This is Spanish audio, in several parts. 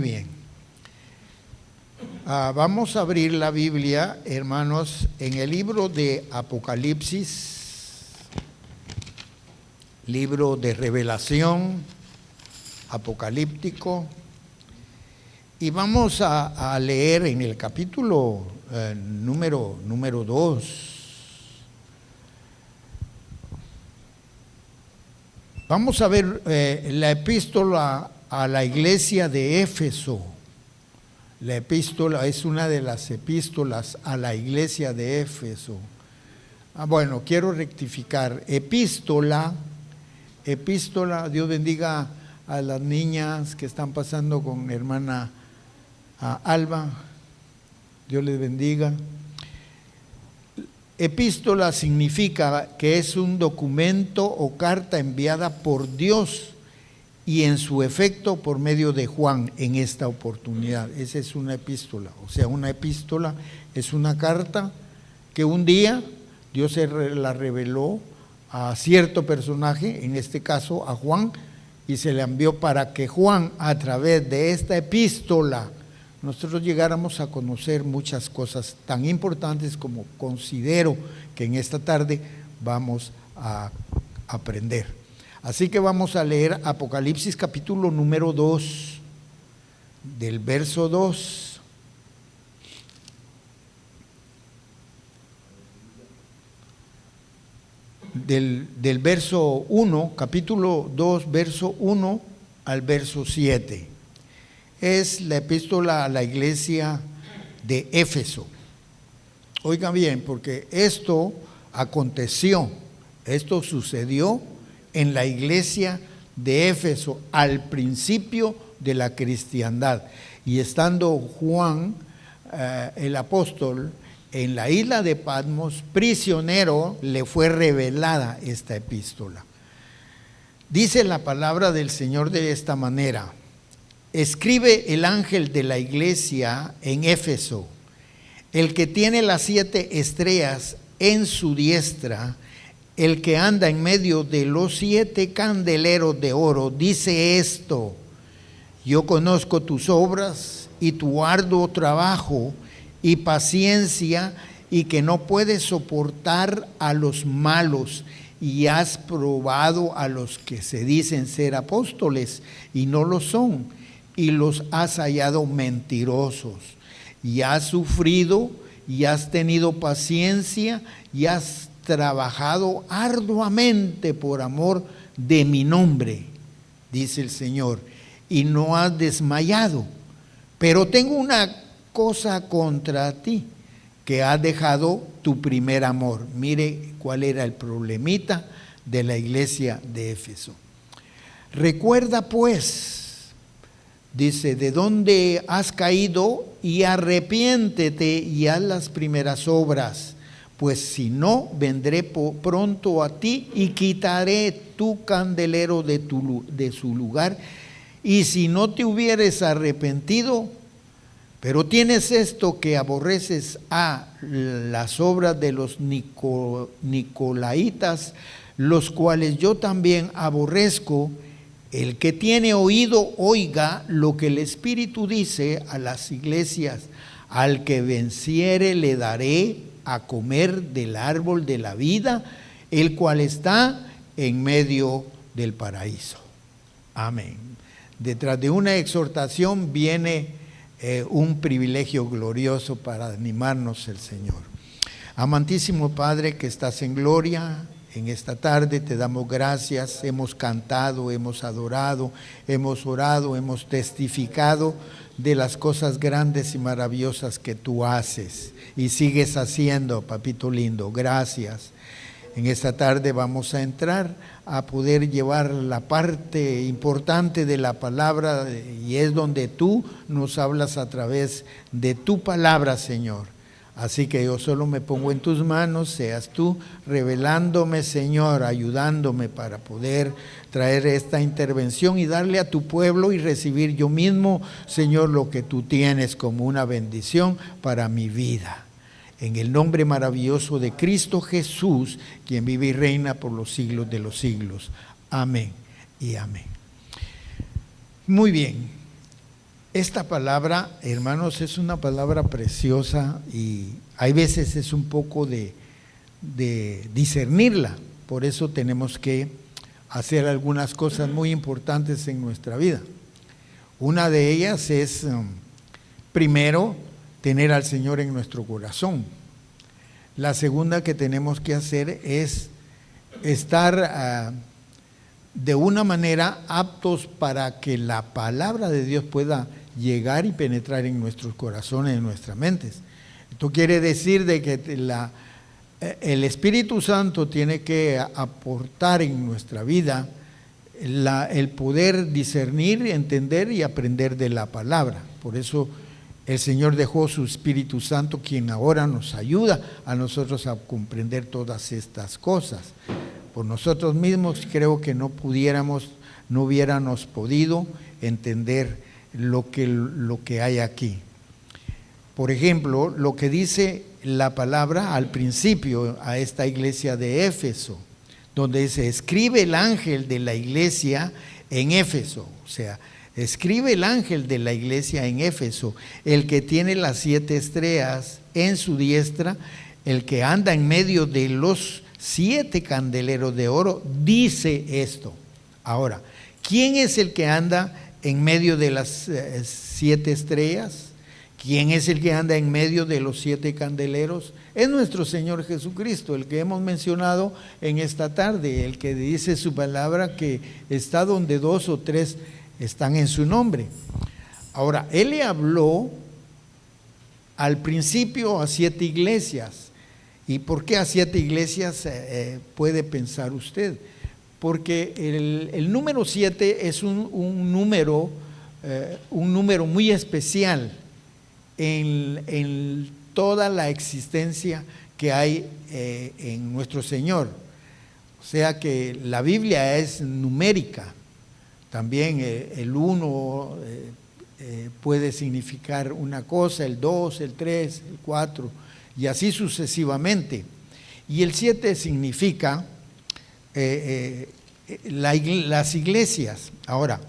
Bien, vamos a abrir la Biblia, hermanos, en el libro de Apocalipsis, libro de revelación apocalíptico, y vamos a leer en el capítulo número 2. Vamos a ver la epístola a la iglesia de Éfeso. La epístola es una de las epístolas a la iglesia de Éfeso. Bueno, quiero rectificar. Epístola, Dios bendiga a las niñas que están pasando con hermana Alba. Dios les bendiga. Epístola significa que es un documento o carta enviada por Dios y en su efecto por medio de Juan en esta oportunidad. Esa es una epístola. O sea, una epístola es una carta que un día Dios la reveló a cierto personaje, en este caso a Juan, y se le envió para que Juan, a través de esta epístola, nosotros llegáramos a conocer muchas cosas tan importantes como considero que en esta tarde vamos a aprender. Así que vamos a leer Apocalipsis capítulo número 2, del verso 2. Del verso 1, capítulo 2, verso 1 al verso 7. Es la epístola a la iglesia de Éfeso. Oigan bien, porque esto aconteció, esto sucedió en la iglesia de Éfeso al principio de la cristiandad. Y estando Juan, el apóstol, en la isla de Patmos, prisionero, le fue revelada esta epístola. Dice la palabra del Señor de esta manera: escribe el ángel de la iglesia en Éfeso, el que tiene las 7 estrellas en su diestra, el que anda en medio de los 7 candeleros de oro, dice esto: yo conozco tus obras y tu arduo trabajo y paciencia, y que no puedes soportar a los malos, y has probado a los que se dicen ser apóstoles y no lo son, y los has hallado mentirosos, y has sufrido y has tenido paciencia y has trabajado arduamente por amor de mi nombre, dice el Señor, y no has desmayado. Pero tengo una cosa contra ti, que has dejado tu primer amor. Mire cuál era el problemita de la iglesia de Éfeso. Recuerda pues, dice, de dónde has caído, y arrepiéntete y haz las primeras obras, pues si no, vendré pronto a ti y quitaré tu candelero de su lugar, y si no te hubieres arrepentido, pero tienes esto, que aborreces a las obras de los nicolaitas, los cuales yo también aborrezco. El que tiene oído, oiga lo que el Espíritu dice a las iglesias. Al que venciere le daré a comer del árbol de la vida, el cual está en medio del paraíso. Amén. Detrás de una exhortación viene un privilegio glorioso para animarnos el Señor. Amantísimo Padre que estás en gloria, en esta tarde te damos gracias. Hemos cantado, hemos adorado, hemos orado, hemos testificado de las cosas grandes y maravillosas que tú haces y sigues haciendo, papito lindo. Gracias. En esta tarde vamos a entrar a poder llevar la parte importante de la palabra, y es donde tú nos hablas a través de tu palabra, Señor. Así que yo solo me pongo en tus manos, seas tú revelándome, Señor, ayudándome para poder traer esta intervención y darle a tu pueblo y recibir yo mismo, Señor, lo que tú tienes como una bendición para mi vida. En el nombre maravilloso de Cristo Jesús, quien vive y reina por los siglos de los siglos. Amén y amén. Muy bien. Esta palabra, hermanos, es una palabra preciosa y hay veces es un poco de discernirla. Por eso tenemos que hacer algunas cosas muy importantes en nuestra vida. Una de ellas es, primero, tener al Señor en nuestro corazón. La segunda que tenemos que hacer es estar de una manera aptos para que la palabra de Dios pueda llegar y penetrar en nuestros corazones, en nuestras mentes. Esto quiere decir de que el Espíritu Santo tiene que aportar en nuestra vida el poder discernir, entender y aprender de la palabra. Por eso el Señor dejó su Espíritu Santo, quien ahora nos ayuda a nosotros a comprender todas estas cosas. Por nosotros mismos creo que no hubiéramos podido entender lo que hay aquí. Por ejemplo, lo que dice la palabra al principio a esta iglesia de Éfeso, donde se escribe el ángel de la iglesia en Éfeso, o sea, escribe el ángel de la iglesia en Éfeso, el que tiene las 7 estrellas en su diestra, el que anda en medio de los 7 candeleros de oro, dice esto. Ahora, ¿quién es el que anda en medio de las 7 estrellas? ¿Quién es el que anda en medio de los 7 candeleros? Es nuestro Señor Jesucristo, el que hemos mencionado en esta tarde, el que dice su palabra que está donde 2 o 3 están en su nombre. Ahora, Él le habló al principio a 7 iglesias. ¿Y por qué a 7 iglesias puede pensar usted? Porque el número 7 es un número muy especial en toda la existencia que hay en nuestro Señor. O sea que la Biblia es numérica. También el 1 puede significar una cosa, el 2, el 3, el 4, y así sucesivamente. Y el 7 significa las iglesias. Ahora,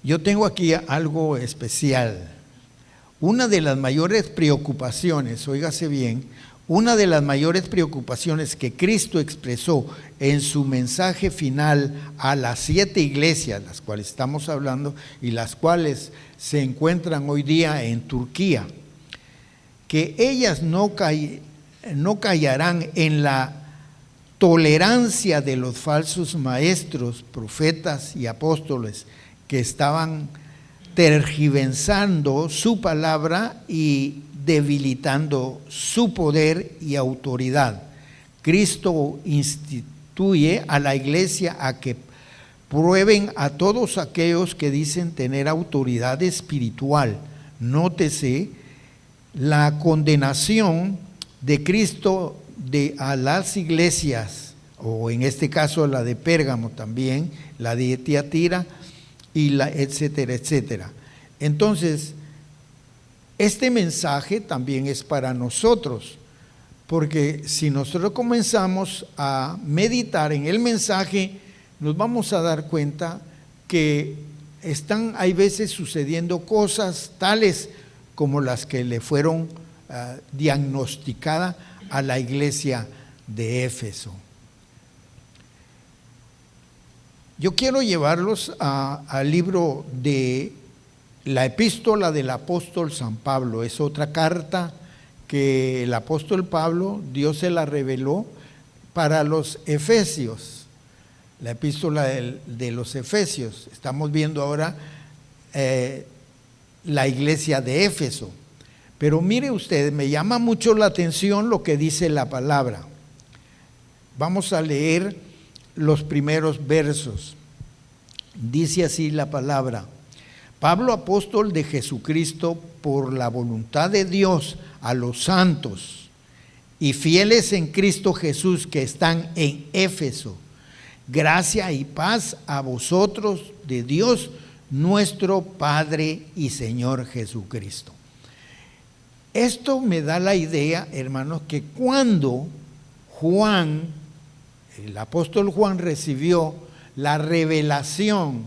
yo tengo aquí algo especial. Una de las mayores preocupaciones, óigase bien, una de las mayores preocupaciones que Cristo expresó en su mensaje final a las 7 iglesias, las cuales estamos hablando y las cuales se encuentran hoy día en Turquía, que ellas no callarán en la tolerancia de los falsos maestros, profetas y apóstoles que estaban tergiversando su palabra y debilitando su poder y autoridad. Cristo instituye a la iglesia a que prueben a todos aquellos que dicen tener autoridad espiritual. Nótese la condenación de Cristo a las iglesias, o en este caso la de Pérgamo también, la de Tiatira, y etcétera, etcétera. Entonces, este mensaje también es para nosotros, porque si nosotros comenzamos a meditar en el mensaje, nos vamos a dar cuenta que hay veces sucediendo cosas tales como las que le fueron diagnosticadas a la iglesia de Éfeso. Yo quiero llevarlos al libro de la epístola del apóstol San Pablo. Es otra carta que el apóstol Pablo, Dios se la reveló para los Efesios. La epístola de los Efesios. Estamos viendo ahora la iglesia de Éfeso. Pero mire usted, me llama mucho la atención lo que dice la palabra. Vamos a leer los primeros versos. Dice así la palabra: Pablo, apóstol de Jesucristo, por la voluntad de Dios, a los santos y fieles en Cristo Jesús que están en Éfeso, gracia y paz a vosotros de Dios nuestro Padre y Señor Jesucristo. Esto me da la idea, hermanos, que cuando el apóstol Juan recibió la revelación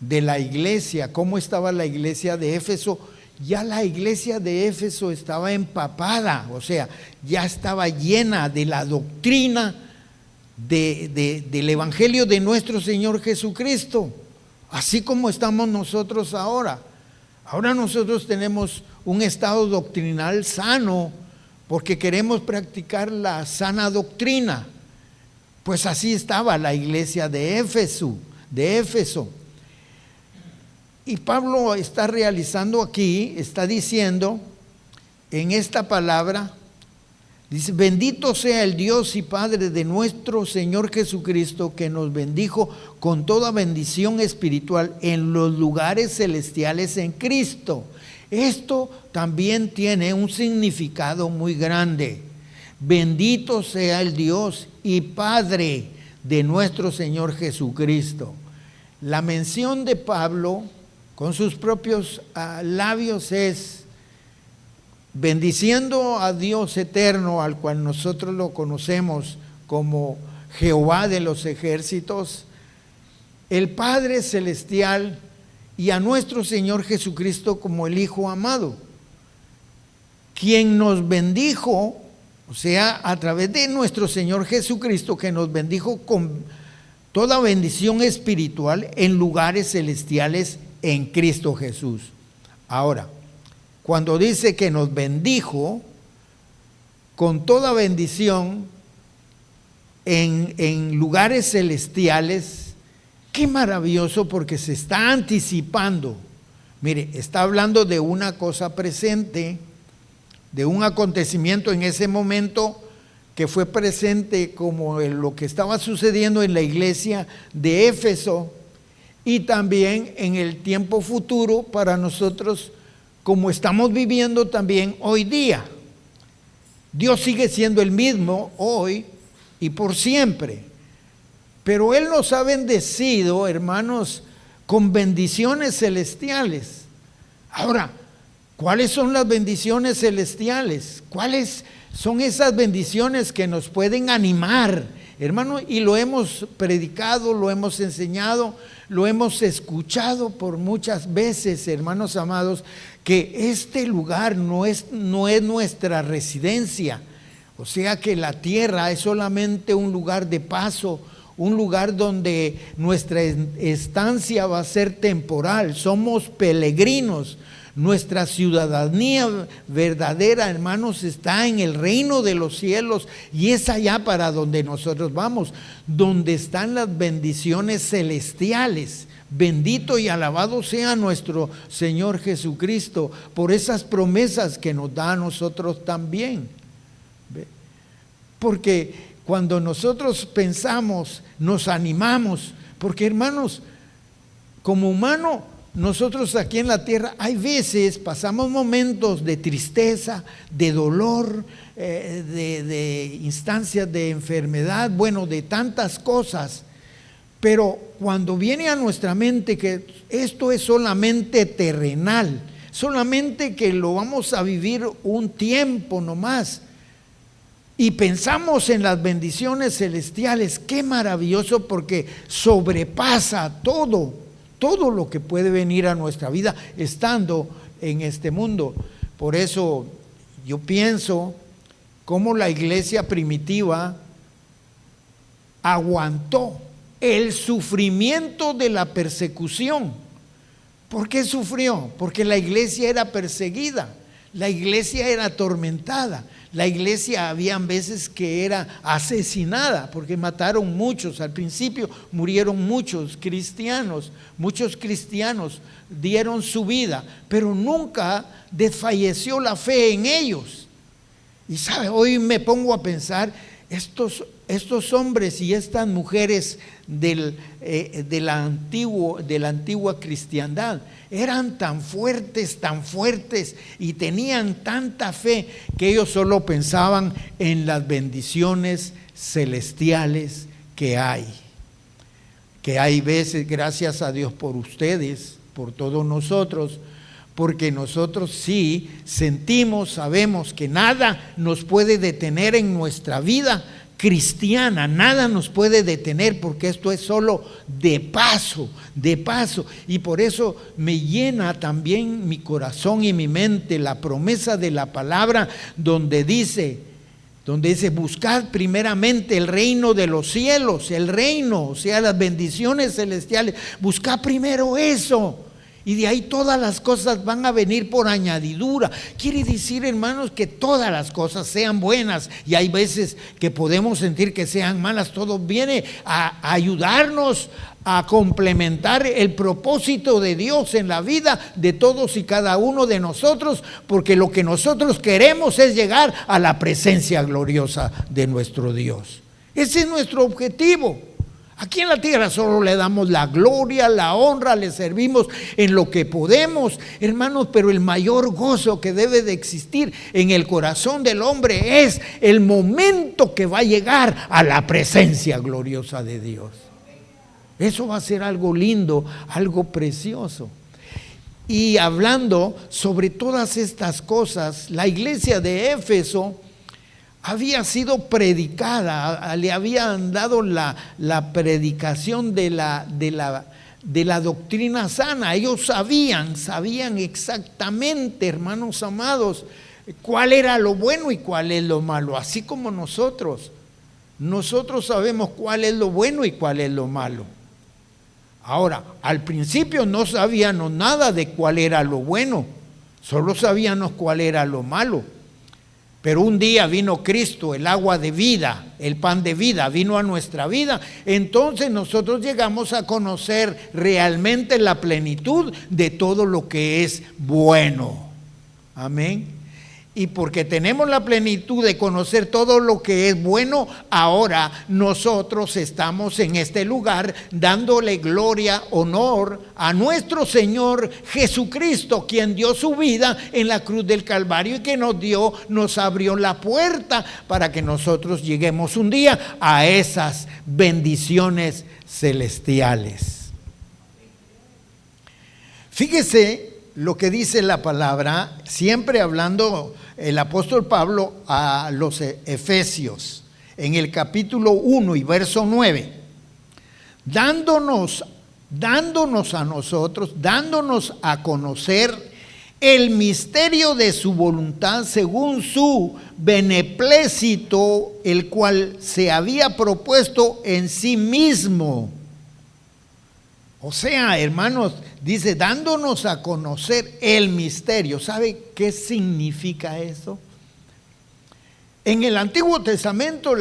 de la iglesia, cómo estaba la iglesia de Éfeso. Ya la iglesia de Éfeso estaba empapada, o sea, ya estaba llena de la doctrina del Evangelio de nuestro Señor Jesucristo, así como estamos nosotros ahora. Ahora nosotros tenemos un estado doctrinal sano porque queremos practicar la sana doctrina. Pues así estaba la iglesia de Éfeso. Y Pablo está realizando aquí, está diciendo en esta palabra, dice: bendito sea el Dios y Padre de nuestro Señor Jesucristo, que nos bendijo con toda bendición espiritual en los lugares celestiales en Cristo. Esto también tiene un significado muy grande. Bendito sea el Dios y Padre de nuestro Señor Jesucristo. La mención de Pablo con sus propios labios es bendiciendo a Dios eterno, al cual nosotros lo conocemos como Jehová de los ejércitos, el Padre celestial, y a nuestro Señor Jesucristo como el Hijo amado, quien nos bendijo, o sea, a través de nuestro Señor Jesucristo, que nos bendijo con toda bendición espiritual en lugares celestiales en Cristo Jesús. Ahora, cuando dice que nos bendijo con toda bendición en lugares celestiales, qué maravilloso, porque se está anticipando. Mire, está hablando de una cosa presente, de un acontecimiento en ese momento que fue presente como lo que estaba sucediendo en la iglesia de Éfeso, y también en el tiempo futuro para nosotros, como estamos viviendo también hoy día. Dios sigue siendo el mismo hoy y por siempre, pero Él nos ha bendecido, hermanos, con bendiciones celestiales. Ahora, ¿cuáles son las bendiciones celestiales? ¿Cuáles son esas bendiciones que nos pueden animar, hermano? Y lo hemos predicado, lo hemos enseñado, lo hemos escuchado por muchas veces, hermanos amados, que este lugar no es nuestra residencia. O sea que la tierra es solamente un lugar de paso, un lugar donde nuestra estancia va a ser temporal. Somos peregrinos. Nuestra ciudadanía verdadera, hermanos, está en el reino de los cielos, y es allá para donde nosotros vamos, donde están las bendiciones celestiales. Bendito y alabado sea nuestro Señor Jesucristo por esas promesas que nos da a nosotros también. Porque cuando nosotros pensamos, nos animamos, porque, hermanos, como humano, nosotros aquí en la tierra hay veces pasamos momentos de tristeza, de dolor, de instancias de enfermedad, bueno, de tantas cosas. Pero cuando viene a nuestra mente que esto es solamente terrenal, solamente que lo vamos a vivir un tiempo nomás, y pensamos en las bendiciones celestiales, qué maravilloso, porque sobrepasa todo lo que puede venir a nuestra vida estando en este mundo. Por eso yo pienso cómo la iglesia primitiva aguantó el sufrimiento de la persecución. ¿Por qué sufrió? Porque la iglesia era perseguida, la iglesia era atormentada, la iglesia habían veces que era asesinada, porque mataron muchos. Al principio murieron muchos cristianos dieron su vida, pero nunca desfalleció la fe en ellos. Y sabe, hoy me pongo a pensar, estos hombres y estas mujeres de la antigua cristiandad eran tan fuertes y tenían tanta fe que ellos solo pensaban en las bendiciones celestiales que hay veces. Gracias a Dios por ustedes, por todos nosotros, porque nosotros sí sentimos, sabemos que nada nos puede detener en nuestra vida. cristiana, nada nos puede detener porque esto es solo de paso, y por eso me llena también mi corazón y mi mente la promesa de la palabra donde dice, buscad primeramente el reino de los cielos, el reino, o sea, las bendiciones celestiales, buscad primero eso. Y de ahí todas las cosas van a venir por añadidura. Quiere decir, hermanos, que todas las cosas sean buenas. Y hay veces que podemos sentir que sean malas. Todo viene a ayudarnos a complementar el propósito de Dios en la vida de todos y cada uno de nosotros. Porque lo que nosotros queremos es llegar a la presencia gloriosa de nuestro Dios. Ese es nuestro objetivo. Aquí en la tierra solo le damos la gloria, la honra, le servimos en lo que podemos, hermanos, pero el mayor gozo que debe de existir en el corazón del hombre es el momento que va a llegar a la presencia gloriosa de Dios. Eso va a ser algo lindo, algo precioso. Y hablando sobre todas estas cosas, la iglesia de Éfeso había sido predicada, le habían dado la predicación de la doctrina sana. Ellos sabían exactamente, hermanos amados, cuál era lo bueno y cuál es lo malo, así como nosotros sabemos cuál es lo bueno y cuál es lo malo. Ahora, al principio no sabíamos nada de cuál era lo bueno, solo sabíamos cuál era lo malo. Pero un día vino Cristo, el agua de vida, el pan de vida, vino a nuestra vida. Entonces nosotros llegamos a conocer realmente la plenitud de todo lo que es bueno. Amén. Y porque tenemos la plenitud de conocer todo lo que es bueno, ahora nosotros estamos en este lugar dándole gloria, honor a nuestro Señor Jesucristo, quien dio su vida en la cruz del Calvario y que nos abrió la puerta para que nosotros lleguemos un día a esas bendiciones celestiales. Fíjese lo que dice la palabra, siempre hablando el apóstol Pablo a los Efesios, en el capítulo 1 y verso 9, dándonos a nosotros, dándonos a conocer el misterio de su voluntad según su beneplácito, el cual se había propuesto en sí mismo. O sea, hermanos, dice, dándonos a conocer el misterio. ¿Sabe qué significa eso? En el Antiguo Testamento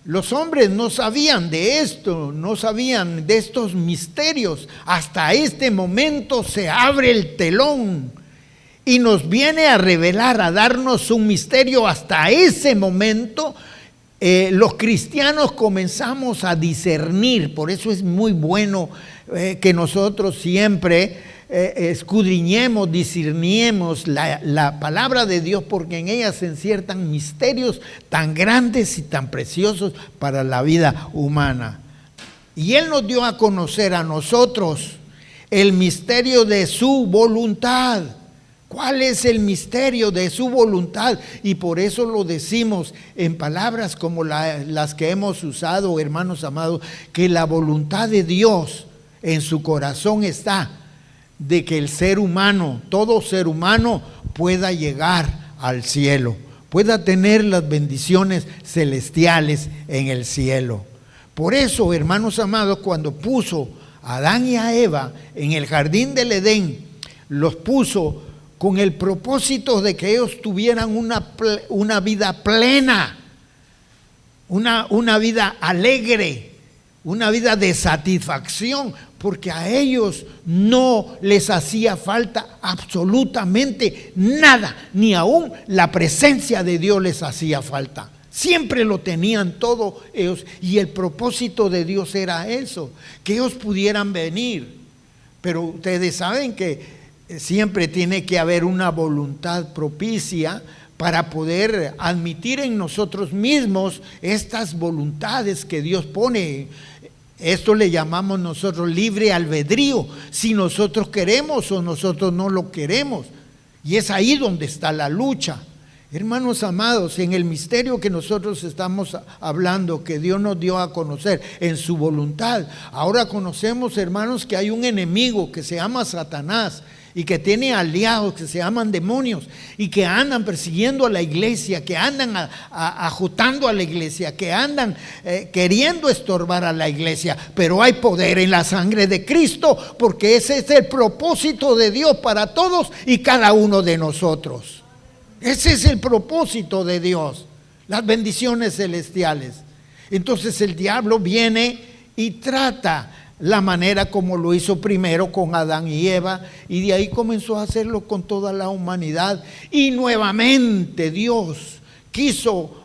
los hombres no sabían de esto, no sabían de estos misterios. Hasta este momento se abre el telón y nos viene a revelar, a darnos un misterio. Hasta ese momento los cristianos comenzamos a discernir. Por eso es muy bueno que nosotros siempre escudriñemos, discerniemos la palabra de Dios, porque en ella se enciertan misterios tan grandes y tan preciosos para la vida humana. Y Él nos dio a conocer a nosotros el misterio de su voluntad. ¿Cuál es el misterio de su voluntad? Y por eso lo decimos en palabras como las que hemos usado, hermanos amados, que la voluntad de Dios en su corazón está de que el ser humano, todo ser humano, pueda llegar al cielo, pueda tener las bendiciones celestiales en el cielo. Por eso, hermanos amados, cuando puso a Adán y a Eva en el jardín del Edén, los puso con el propósito de que ellos tuvieran una vida plena, una vida alegre, una vida de satisfacción, porque a ellos no les hacía falta absolutamente nada, ni aún la presencia de Dios les hacía falta. Siempre lo tenían todo ellos, y el propósito de Dios era eso, que ellos pudieran venir. Pero ustedes saben que siempre tiene que haber una voluntad propicia para poder admitir en nosotros mismos estas voluntades que Dios pone. Esto le llamamos nosotros libre albedrío, si nosotros queremos o nosotros no lo queremos. Y es ahí donde está la lucha. Hermanos amados, en el misterio que nosotros estamos hablando, que Dios nos dio a conocer en su voluntad, ahora conocemos, hermanos, que hay un enemigo que se llama Satanás y que tiene aliados que se llaman demonios y que andan persiguiendo a la iglesia, que andan ajustando a la iglesia, que andan queriendo estorbar a la iglesia. Pero hay poder en la sangre de Cristo, porque ese es el propósito de Dios para todos y cada uno de nosotros. Ese es el propósito de Dios, las bendiciones celestiales. Entonces el diablo viene y trata la manera como lo hizo primero con Adán y Eva, y de ahí comenzó a hacerlo con toda la humanidad. Y nuevamente Dios quiso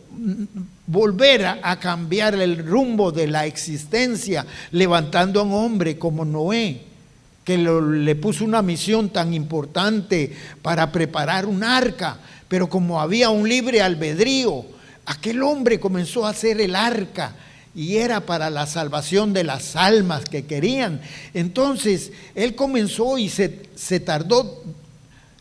volver a cambiar el rumbo de la existencia, levantando a un hombre como Noé, que le puso una misión tan importante para preparar un arca. Pero como había un libre albedrío, aquel hombre comenzó a hacer el arca y era para la salvación de las almas que querían. Entonces él comenzó y se tardó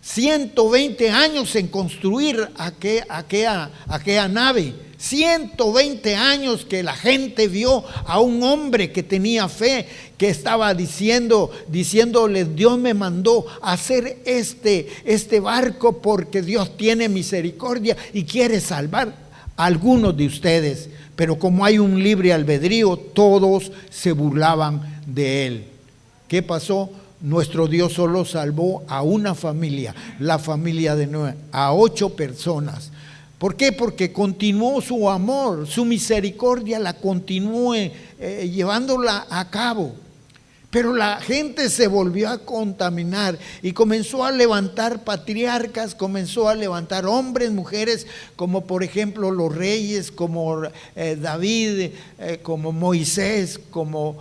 120 años en construir aquella nave. 120 años que la gente vio a un hombre que tenía fe, que estaba diciéndole: Dios me mandó a hacer este barco porque Dios tiene misericordia y quiere salvar a algunos de ustedes. Pero como hay un libre albedrío, todos se burlaban de él. ¿Qué pasó? Nuestro Dios solo salvó a una familia, la familia de Noé, a 8 personas. ¿Por qué? Porque continuó su amor, su misericordia la continuó llevándola a cabo. Pero la gente se volvió a contaminar y comenzó a levantar patriarcas, comenzó a levantar hombres, mujeres, como por ejemplo los reyes, como David, como Moisés, como,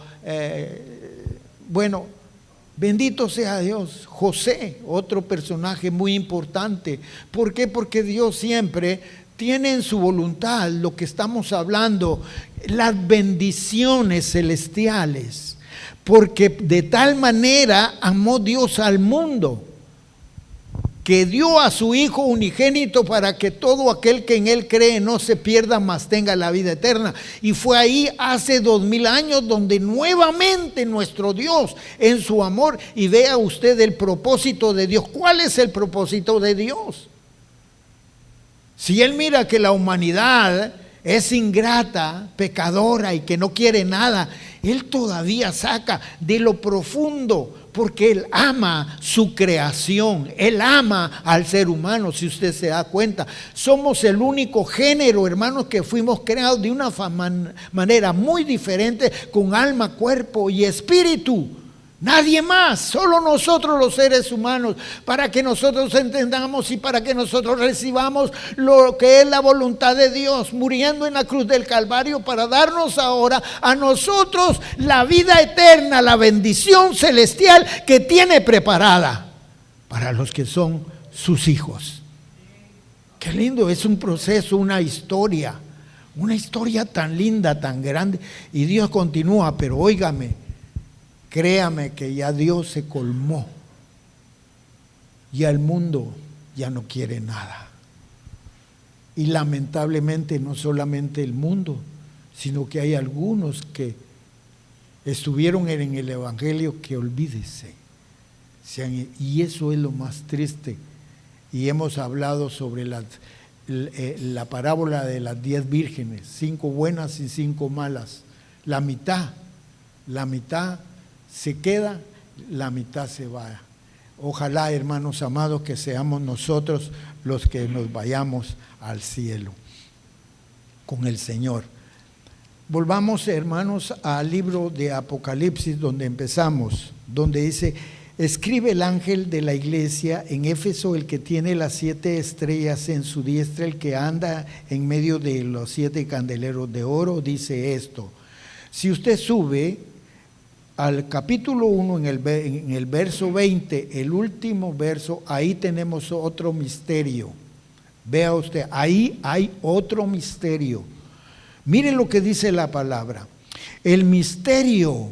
bendito sea Dios. José, otro personaje muy importante. ¿Por qué? Porque Dios siempre tiene en su voluntad lo que estamos hablando, las bendiciones celestiales. Porque de tal manera amó Dios al mundo, que dio a su Hijo unigénito para que todo aquel que en Él cree no se pierda, mas tenga la vida eterna. Y fue ahí hace 2000 años donde nuevamente nuestro Dios en su amor, y vea usted el propósito de Dios. ¿Cuál es el propósito de Dios? Si Él mira que la humanidad es ingrata, pecadora y que no quiere nada, Él todavía saca de lo profundo, porque Él ama su creación, Él ama al ser humano. Si usted se da cuenta, somos el único género, hermanos, que fuimos creados de una manera muy diferente, con alma, cuerpo y espíritu. Nadie más, solo nosotros los seres humanos, para que nosotros entendamos y para que nosotros recibamos lo que es la voluntad de Dios, muriendo en la cruz del Calvario para darnos ahora a nosotros la vida eterna, la bendición celestial que tiene preparada para los que son sus hijos. Qué lindo, es un proceso, una historia tan linda, tan grande, y Dios continúa. Pero óigame, créame que ya Dios se colmó, ya el mundo ya no quiere nada. Y lamentablemente no solamente el mundo, sino que hay algunos que estuvieron en el Evangelio que olvídese. Y eso es lo más triste. Y hemos hablado sobre la parábola de las 10 vírgenes, 5 buenas y 5 malas. La mitad se queda, la mitad se va. Ojalá, hermanos amados, que seamos nosotros los que nos vayamos al cielo con el Señor. Volvamos, hermanos, al libro de Apocalipsis, donde empezamos, donde dice: escribe el ángel de la iglesia en Éfeso, el que tiene las 7 estrellas en su diestra, el que anda en medio de los 7 candeleros de oro, dice esto. Si usted sube al capítulo 1, en el verso 20, el último verso, ahí tenemos otro misterio. Vea usted, ahí hay otro misterio. Mire lo que dice la palabra. El misterio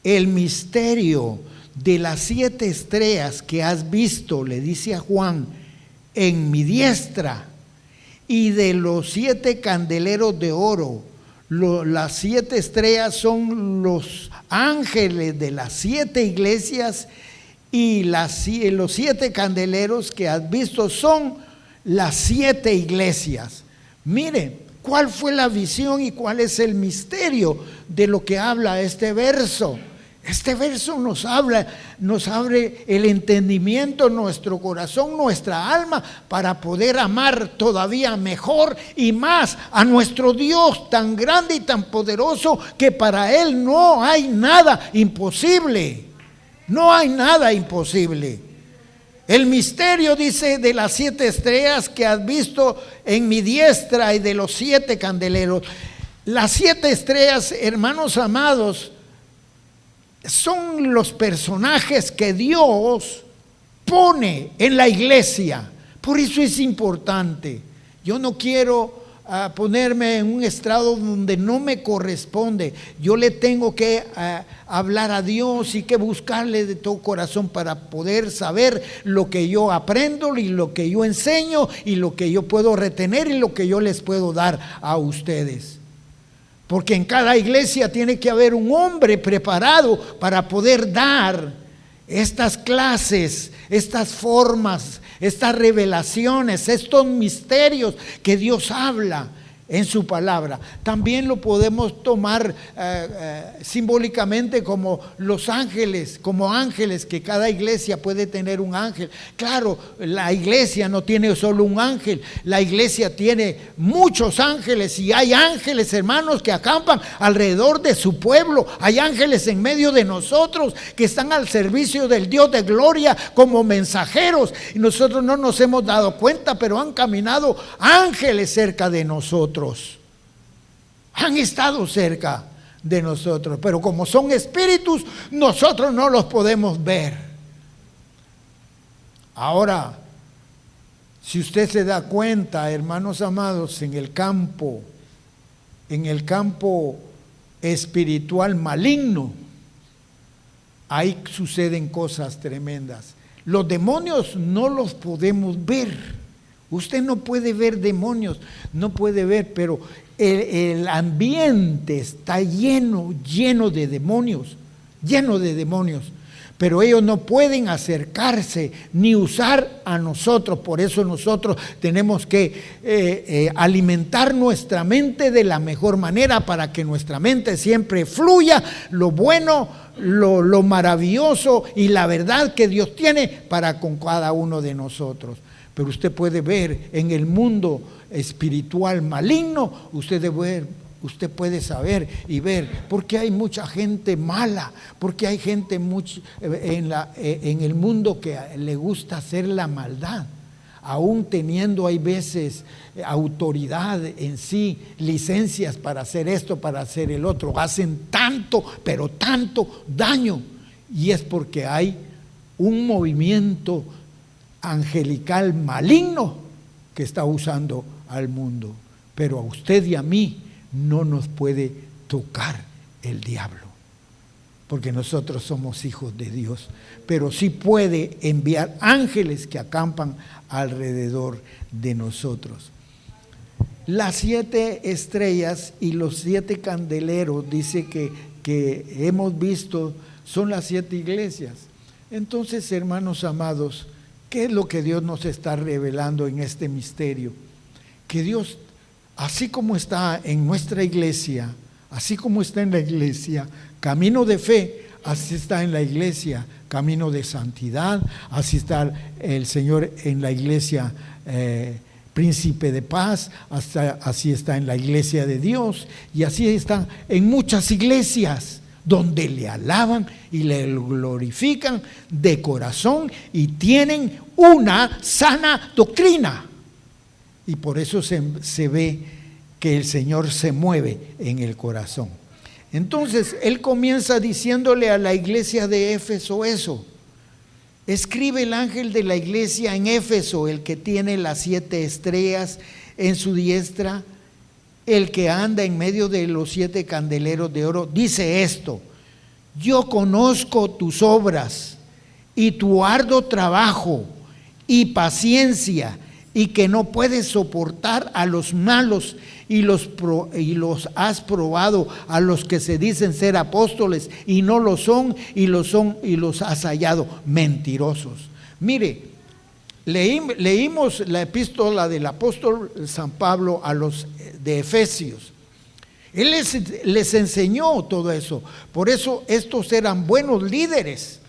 de las 7 estrellas que has visto, le dice a Juan, en mi diestra, y de los 7 candeleros de oro. Las 7 estrellas son los ángeles de las 7 iglesias, y los 7 candeleros que has visto son las 7 iglesias. Mire, ¿cuál fue la visión y cuál es el misterio de lo que habla este verso? Este verso nos abre el entendimiento, nuestro corazón, nuestra alma, para poder amar todavía mejor y más a nuestro Dios tan grande y tan poderoso, que para Él no hay nada imposible. No hay nada imposible. El misterio, dice, de las 7 estrellas que has visto en mi diestra y de los 7 candeleros. Las 7 estrellas, hermanos amados, son los personajes que Dios pone en la iglesia. Por eso es importante. Yo no quiero ponerme en un estrado donde no me corresponde. Yo le tengo que hablar a Dios y que buscarle de todo corazón para poder saber lo que yo aprendo y lo que yo enseño y lo que yo puedo retener y lo que yo les puedo dar a ustedes. Porque en cada iglesia tiene que haber un hombre preparado para poder dar estas clases, estas formas, estas revelaciones, estos misterios que Dios habla en su palabra. También lo podemos tomar simbólicamente como los ángeles, como ángeles, que cada iglesia puede tener un ángel. Claro, la iglesia no tiene solo un ángel, la iglesia tiene muchos ángeles, y hay ángeles, hermanos, que acampan alrededor de su pueblo. Hay ángeles en medio de nosotros que están al servicio del Dios de gloria como mensajeros, y nosotros no nos hemos dado cuenta, pero han caminado ángeles cerca de nosotros. Han estado cerca de nosotros, pero como son espíritus, nosotros no los podemos ver. Ahora, si usted se da cuenta, hermanos amados, en el campo espiritual maligno, ahí suceden cosas tremendas. Los demonios no los podemos ver. Usted no puede ver demonios, no puede ver, pero el ambiente está lleno de demonios, pero ellos no pueden acercarse ni usar a nosotros. Por eso nosotros tenemos que alimentar nuestra mente de la mejor manera, para que nuestra mente siempre fluya lo bueno, lo maravilloso y la verdad que Dios tiene para con cada uno de nosotros. Pero usted puede ver en el mundo espiritual maligno, usted puede saber y ver por qué hay mucha gente mala, porque hay gente en el mundo que le gusta hacer la maldad, aún teniendo, hay veces, autoridad en sí, licencias para hacer esto, para hacer el otro. Hacen tanto, pero tanto daño, y es porque hay un movimiento angelical maligno que está usando al mundo. Pero a usted y a mí no nos puede tocar el diablo, porque nosotros somos hijos de Dios. Pero sí puede enviar ángeles que acampan alrededor de nosotros. Las 7 estrellas y los 7 candeleros, dice que hemos visto, son las 7 iglesias. Entonces, hermanos amados, ¿qué es lo que Dios nos está revelando en este misterio? Que Dios, así como está en nuestra iglesia, así como está en la iglesia Camino de Fe, así está en la iglesia Camino de Santidad, así está el Señor en la iglesia Príncipe de Paz, así está en la iglesia de Dios, y así está en muchas iglesias donde le alaban y le glorifican de corazón y tienen una sana doctrina. Y por eso se ve que el Señor se mueve en el corazón. Entonces, Él comienza diciéndole a la iglesia de Éfeso eso. Escribe el ángel de la iglesia en Éfeso, el que tiene las 7 estrellas en su diestra, el que anda en medio de los 7 candeleros de oro, dice esto: yo conozco tus obras y tu arduo trabajo y paciencia, y que no puedes soportar a los malos y los has probado, a los que se dicen ser apóstoles y no lo son y los has hallado mentirosos. Mire, leímos la epístola del apóstol San Pablo a los de Efesios. Él les enseñó todo eso. Por eso estos eran buenos líderes.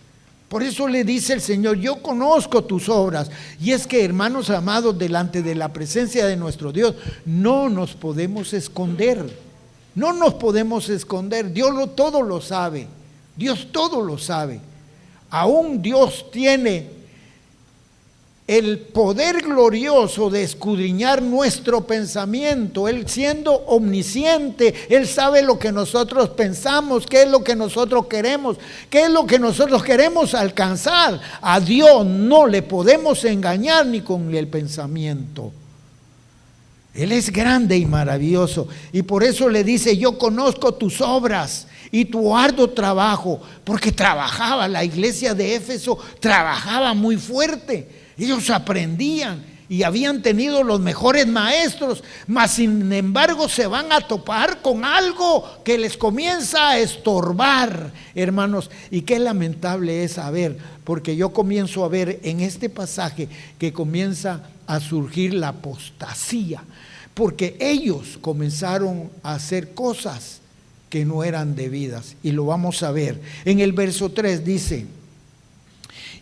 Por eso le dice el Señor: yo conozco tus obras. Y es que, hermanos amados, delante de la presencia de nuestro Dios no nos podemos esconder. No nos podemos esconder. Dios todo lo sabe. Dios todo lo sabe. Aún Dios tiene el poder glorioso de escudriñar nuestro pensamiento. Él, siendo omnisciente, Él sabe lo que nosotros pensamos, qué es lo que nosotros queremos, qué es lo que nosotros queremos alcanzar. A Dios no le podemos engañar ni con el pensamiento. Él es grande y maravilloso, y por eso le dice: yo conozco tus obras y tu arduo trabajo, porque trabajaba, la iglesia de Éfeso trabajaba muy fuerte. Ellos aprendían y habían tenido los mejores maestros, mas sin embargo se van a topar con algo que les comienza a estorbar, hermanos. Y qué lamentable es saber, porque yo comienzo a ver en este pasaje que comienza a surgir la apostasía, porque ellos comenzaron a hacer cosas que no eran debidas, y lo vamos a ver. En el verso 3 dice: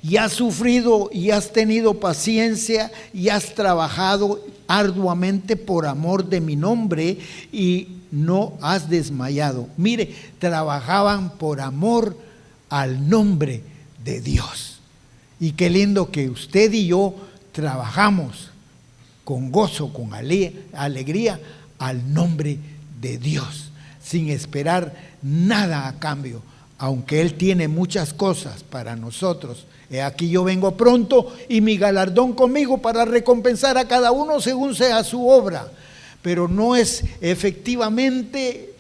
y has sufrido y has tenido paciencia y has trabajado arduamente por amor de mi nombre y no has desmayado. Mire, trabajaban por amor al nombre de Dios. Y qué lindo que usted y yo trabajamos con gozo, con alegría al nombre de Dios, sin esperar nada a cambio, aunque Él tiene muchas cosas para nosotros. He aquí yo vengo pronto y mi galardón conmigo para recompensar a cada uno según sea su obra. Pero no es efectivamente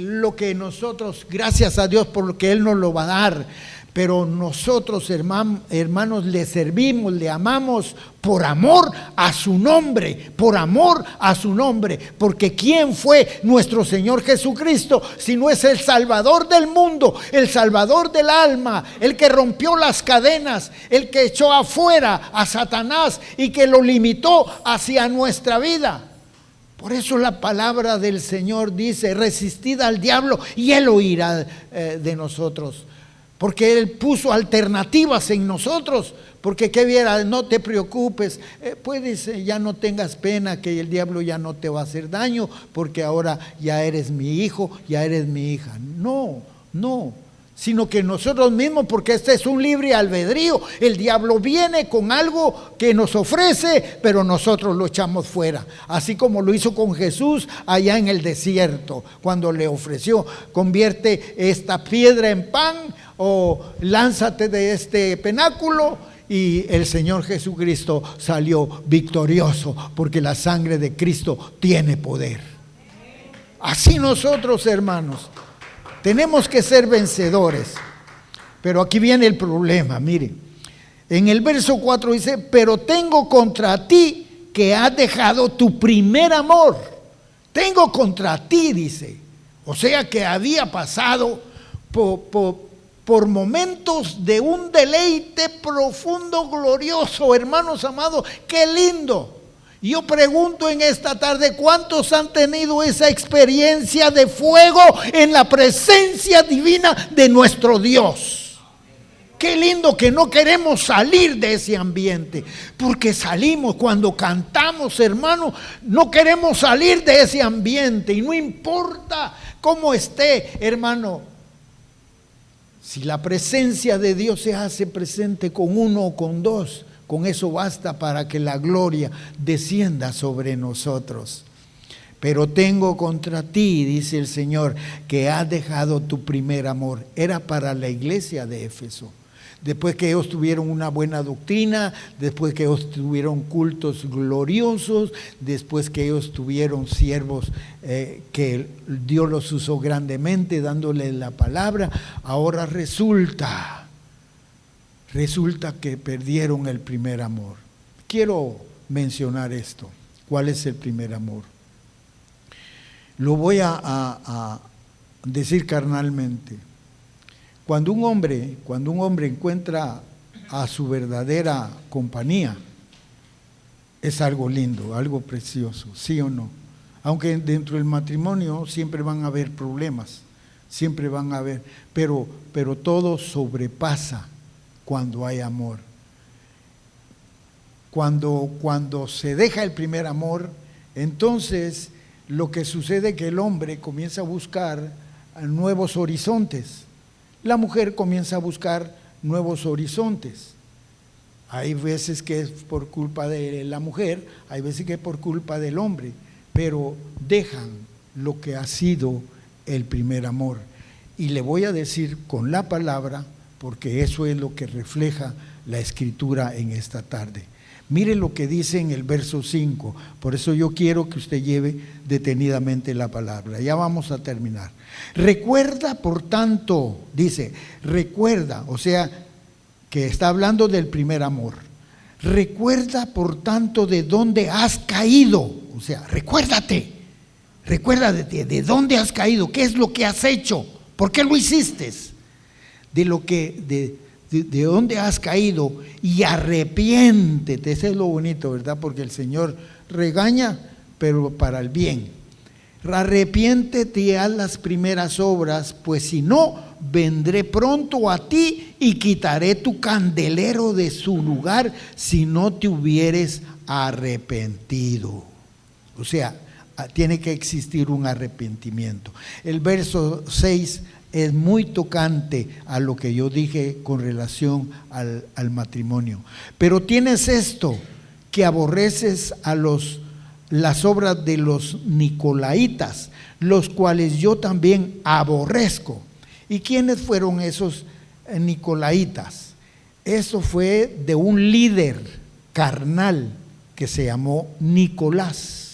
lo que nosotros, gracias a Dios por lo que Él nos lo va a dar, pero nosotros, hermanos, le servimos, le amamos por amor a su nombre, por amor a su nombre. Porque ¿quién fue nuestro Señor Jesucristo si no es el Salvador del mundo, el Salvador del alma, el que rompió las cadenas, el que echó afuera a Satanás y que lo limitó hacia nuestra vida? Por eso la palabra del Señor dice: resistid al diablo y él huirá de nosotros. Porque Él puso alternativas en nosotros. Porque que viera, no te preocupes, puedes, ya no tengas pena, que el diablo ya no te va a hacer daño, porque ahora ya eres mi hijo, ya eres mi hija. No, sino que nosotros mismos, porque este es un libre albedrío, el diablo viene con algo que nos ofrece, pero nosotros lo echamos fuera, así como lo hizo con Jesús allá en el desierto, cuando le ofreció: convierte esta piedra en pan, o lánzate de este penáculo. Y el Señor Jesucristo salió victorioso, porque la sangre de Cristo tiene poder. Así nosotros, hermanos, tenemos que ser vencedores. Pero aquí viene el problema, mire. En el verso 4 dice: pero tengo contra ti que has dejado tu primer amor. Tengo contra ti, dice. O sea que había pasado por momentos de un deleite profundo, glorioso, hermanos amados. ¡Qué lindo! Yo pregunto en esta tarde: ¿cuántos han tenido esa experiencia de fuego en la presencia divina de nuestro Dios? Qué lindo que no queremos salir de ese ambiente, porque salimos cuando cantamos, hermano, no queremos salir de ese ambiente, y no importa cómo esté, hermano. Si la presencia de Dios se hace presente con uno o con dos, con eso basta para que la gloria descienda sobre nosotros. Pero tengo contra ti, dice el Señor, que has dejado tu primer amor. Era para la iglesia de Éfeso. Después que ellos tuvieron una buena doctrina, después que ellos tuvieron cultos gloriosos, después que ellos tuvieron siervos que Dios los usó grandemente dándoles la palabra, ahora resulta que perdieron el primer amor. Quiero mencionar esto. ¿Cuál es el primer amor? Lo voy a decir carnalmente. Cuando un hombre encuentra a su verdadera compañía, es algo lindo, algo precioso, ¿sí o no? Aunque dentro del matrimonio siempre van a haber problemas, siempre van a haber, pero todo sobrepasa cuando hay amor. Cuando se deja el primer amor, entonces lo que sucede es que el hombre comienza a buscar nuevos horizontes, la mujer comienza a buscar nuevos horizontes. Hay veces que es por culpa de la mujer, hay veces que es por culpa del hombre, pero dejan lo que ha sido el primer amor. Y le voy a decir con la palabra, porque eso es lo que refleja la Escritura en esta tarde. Mire lo que dice en el verso 5, por eso yo quiero que usted lleve detenidamente la palabra. Ya vamos a terminar. Recuerda, por tanto, dice, recuerda, o sea, que está hablando del primer amor. Recuerda, por tanto, de dónde has caído. O sea, recuérdate de dónde has caído, qué es lo que has hecho, por qué lo hiciste, de dónde has caído, y arrepiéntete. Eso es lo bonito, ¿verdad? Porque el Señor regaña, pero para el bien. Arrepiéntete y haz las primeras obras, pues si no, vendré pronto a ti y quitaré tu candelero de su lugar si no te hubieres arrepentido. O sea, tiene que existir un arrepentimiento. El verso 6 es muy tocante a lo que yo dije con relación al matrimonio. Pero tienes esto, que aborreces a las obras de los nicolaitas, los cuales yo también aborrezco. ¿Y quiénes fueron esos nicolaitas? Eso fue de un líder carnal que se llamó Nicolás.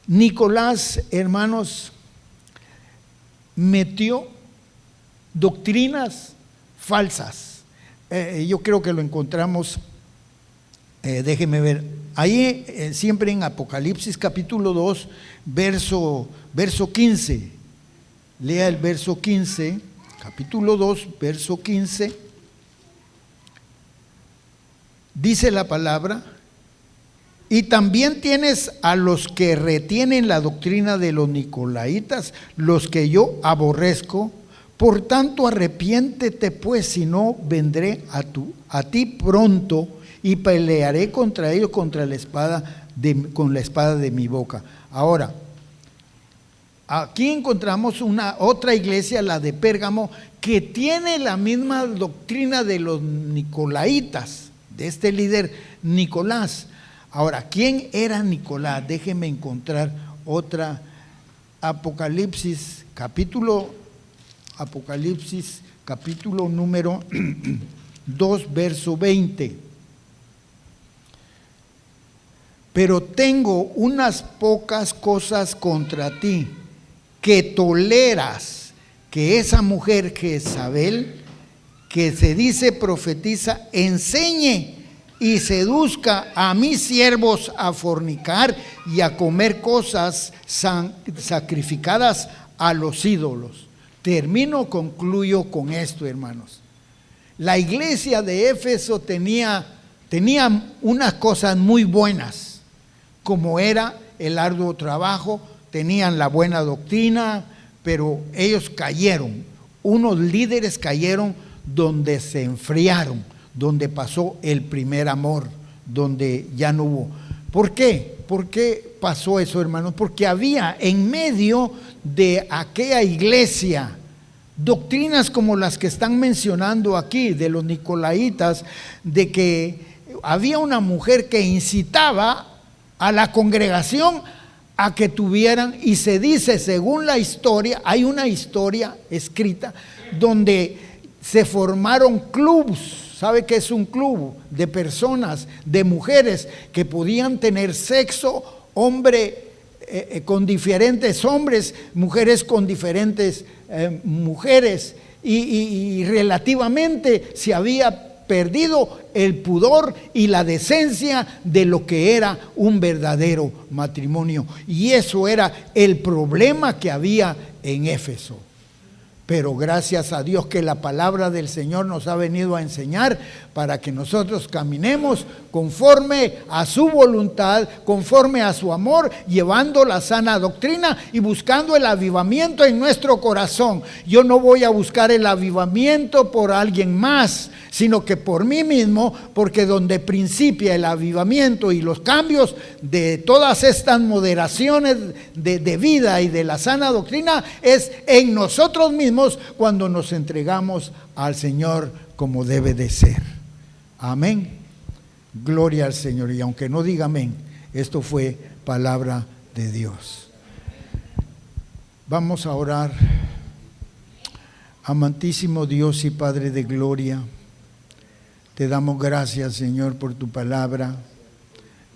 Nicolás, hermanos, metió doctrinas falsas. Yo creo que lo encontramos, déjeme ver, ahí siempre en Apocalipsis capítulo 2, verso 15. Lea el verso 15, capítulo 2, verso 15. Dice la palabra: y también tienes a los que retienen la doctrina de los nicolaitas, los que yo aborrezco. Por tanto, arrepiéntete, pues, si no, vendré a ti pronto y pelearé contra ellos con la espada de mi boca. Ahora, aquí encontramos otra iglesia, la de Pérgamo, que tiene la misma doctrina de los nicolaitas, de este líder Nicolás. Ahora, ¿quién era Nicolás? Déjenme encontrar otra. Apocalipsis capítulo número 2, verso 20. Pero tengo unas pocas cosas contra ti, que toleras que esa mujer Jezabel, que se dice profetiza, enseñe y seduzca a mis siervos a fornicar y a comer cosas sacrificadas a los ídolos. Concluyo con esto, hermanos. La iglesia de Éfeso tenía unas cosas muy buenas, como era el arduo trabajo, tenían la buena doctrina, pero ellos cayeron. Unos líderes cayeron donde se enfriaron, donde pasó el primer amor, donde ya no hubo. ¿Por qué? ¿Por qué pasó eso, hermanos? Porque había en medio de aquella iglesia doctrinas como las que están mencionando aquí, de los nicolaitas, de que había una mujer que incitaba a la congregación a que tuvieran, y se dice, según la historia, hay una historia escrita donde se formaron clubs. ¿Sabe qué es un club? De personas, de mujeres que podían tener sexo, hombre con diferentes hombres, mujeres con diferentes mujeres, y relativamente si había perdido el pudor y la decencia de lo que era un verdadero matrimonio. Y eso era el problema que había en Éfeso. Pero gracias a Dios que la palabra del Señor nos ha venido a enseñar para que nosotros caminemos conforme a su voluntad, conforme a su amor, llevando la sana doctrina y buscando el avivamiento en nuestro corazón. Yo no voy a buscar el avivamiento por alguien más, sino que por mí mismo, porque donde principia el avivamiento y los cambios de todas estas moderaciones de vida y de la sana doctrina es en nosotros mismos cuando nos entregamos al Señor como debe de ser. Amén. Gloria al Señor. Y aunque no diga amén, esto fue palabra de Dios. Vamos a orar. Amantísimo Dios y Padre de gloria, te damos gracias, Señor, por tu palabra.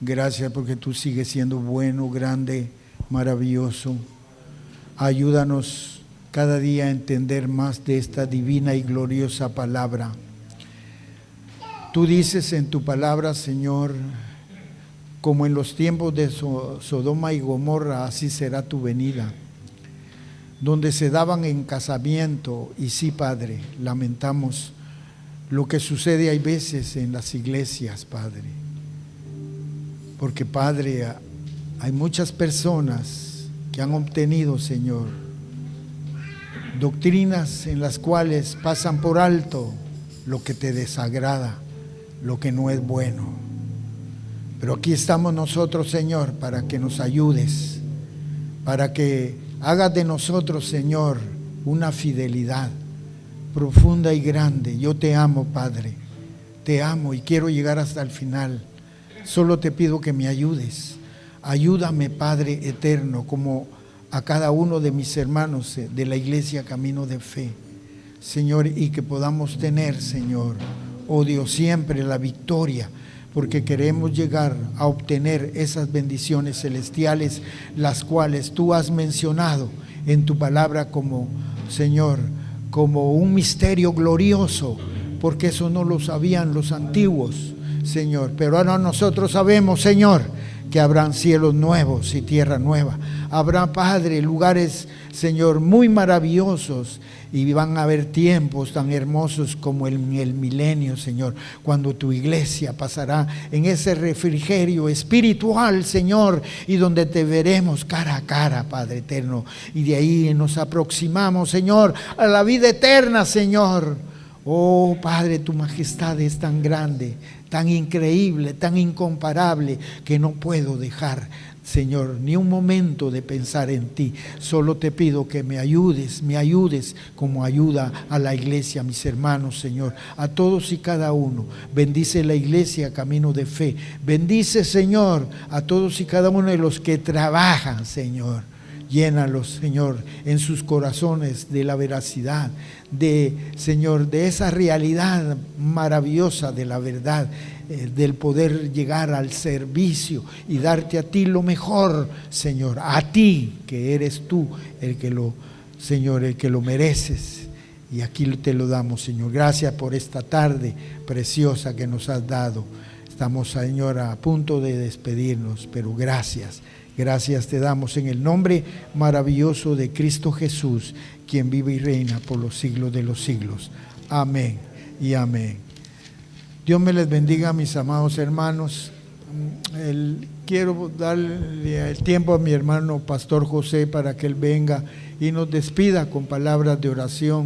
Gracias porque tú sigues siendo bueno, grande, maravilloso. Ayúdanos cada día a entender más de esta divina y gloriosa palabra. Tú dices en tu palabra, Señor, como en los tiempos de Sodoma y Gomorra, así será tu venida, donde se daban en casamiento. Y sí, Padre, lamentamos lo que sucede hay veces en las iglesias, Padre. Porque, Padre, hay muchas personas que han obtenido, Señor, doctrinas en las cuales pasan por alto lo que te desagrada, lo que no es bueno. Pero aquí estamos nosotros, Señor, para que nos ayudes, para que hagas de nosotros, Señor, una fidelidad profunda y grande. Yo te amo, Padre, te amo y quiero llegar hasta el final. Solo te pido que me ayudes. Ayúdame, Padre eterno, como a cada uno de mis hermanos de la iglesia Camino de Fe, Señor, y que podamos tener, Señor, oh Dios, siempre la victoria, porque queremos llegar a obtener esas bendiciones celestiales, las cuales tú has mencionado en tu palabra como, Señor, como un misterio glorioso, porque eso no lo sabían los antiguos, Señor. Pero ahora nosotros sabemos, Señor, que habrán cielos nuevos y tierra nueva. Habrá, Padre, lugares, Señor, muy maravillosos, y van a haber tiempos tan hermosos como el milenio, Señor, cuando tu iglesia pasará en ese refrigerio espiritual, Señor, y donde te veremos cara a cara, Padre eterno, y de ahí nos aproximamos, Señor, a la vida eterna, Señor. Oh, Padre, tu majestad es tan grande, tan increíble, tan incomparable, que no puedo dejar, Señor, ni un momento de pensar en ti. Solo te pido que me ayudes como ayuda a la iglesia, a mis hermanos, Señor, a todos y cada uno. Bendice la iglesia Camino de Fe. Bendice, Señor, a todos y cada uno de los que trabajan, Señor. Llénalos, Señor, en sus corazones de la veracidad, Señor, de esa realidad maravillosa de la verdad, del poder llegar al servicio y darte a ti lo mejor, Señor, a ti, que eres tú Señor, el que lo mereces. Y aquí te lo damos, Señor. Gracias por esta tarde preciosa que nos has dado. Estamos, Señor, a punto de despedirnos, pero gracias. Gracias te damos en el nombre maravilloso de Cristo Jesús, quien vive y reina por los siglos de los siglos. Amén y amén. Dios me les bendiga, mis amados hermanos. Quiero darle el tiempo a mi hermano Pastor José para que él venga y nos despida con palabras de oración.